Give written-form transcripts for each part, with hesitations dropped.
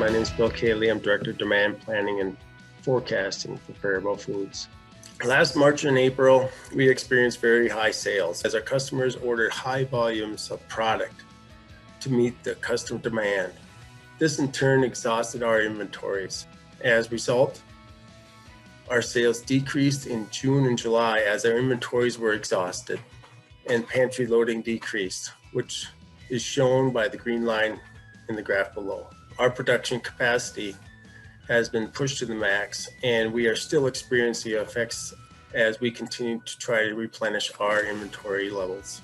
My name is Bill Cayley. I'm Director of Demand Planning and Forecasting for Faribault Foods. Last March and April, we experienced very high sales as our customers ordered high volumes of product to meet the customer demand. This in turn exhausted our inventories. As a result, our sales decreased in June and July as our inventories were exhausted and pantry loading decreased, which is shown by the green line in the graph below. Our production capacity has been pushed to the max, and we are still experiencing the effects as we continue to try to replenish our inventory levels.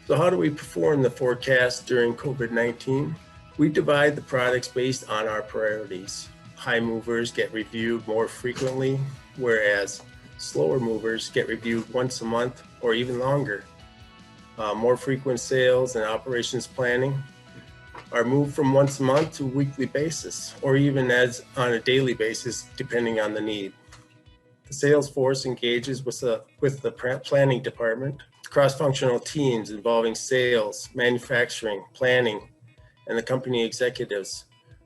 So how do we perform the forecast during COVID-19? We divide the products based on our priorities. High movers get reviewed more frequently, whereas slower movers get reviewed once a month or even longer. More frequent sales and operations planning are moved from once a month to a weekly basis, or even as on a daily basis, depending on the need. The sales force engages with the planning department. Cross-functional teams involving sales, manufacturing, planning, and the company executives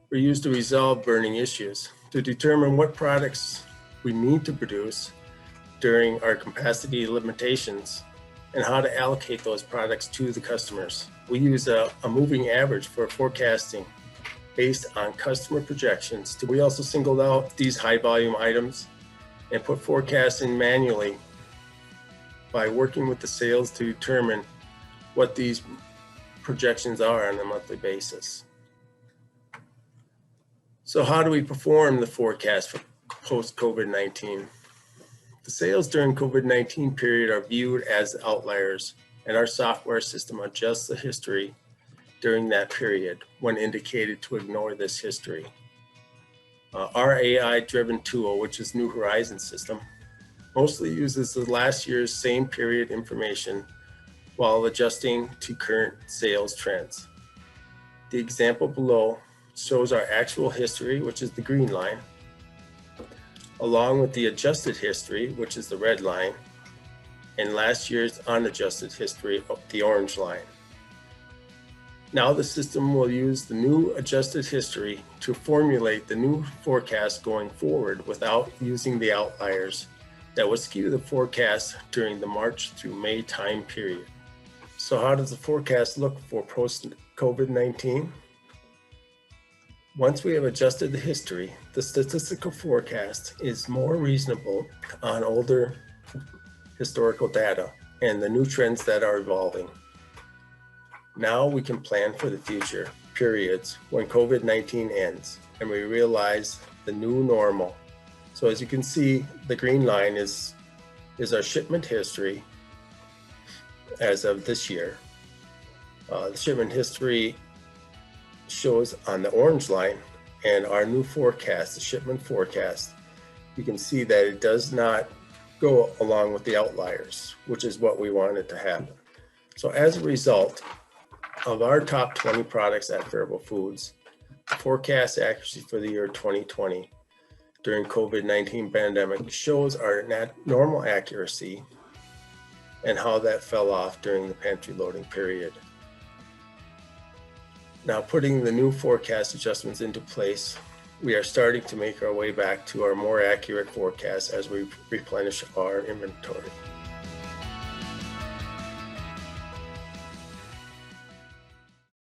were used to resolve burning issues, to determine what products we need to produce during our capacity limitations and how to allocate those products to the customers. We use a moving average for forecasting based on customer projections. We also singled out these high volume items and put forecasting manually by working with the sales to determine what these projections are on a monthly basis. So how do we perform the forecast for post-COVID-19? The sales during COVID-19 period are viewed as outliers, and our software system adjusts the history during that period when indicated to ignore this history. Our AI-driven tool, which is New Horizon system, mostly uses the last year's same period information while adjusting to current sales trends. The example below shows our actual history, which is the green line, along with the adjusted history, which is the red line, and last year's unadjusted history, the orange line. Now the system will use the new adjusted history to formulate the new forecast going forward without using the outliers that would skew the forecast during the March through May time period. So how does the forecast look for post-COVID-19? Once we have adjusted the history, the statistical forecast is more reasonable on older historical data and the new trends that are evolving. Now we can plan for the future periods when COVID-19 ends and we realize the new normal. So as you can see, the green line is our shipment history as of this year. The shipment history shows on the orange line, and our new forecast, the shipment forecast, you can see that it does not go along with the outliers, which is what we wanted to happen. So as a result of our top 20 products at Faribault Foods, forecast accuracy for the year 2020 during COVID-19 pandemic shows our normal accuracy and how that fell off during the pantry loading period. Now, putting the new forecast adjustments into place, we are starting to make our way back to our more accurate forecast as we replenish our inventory.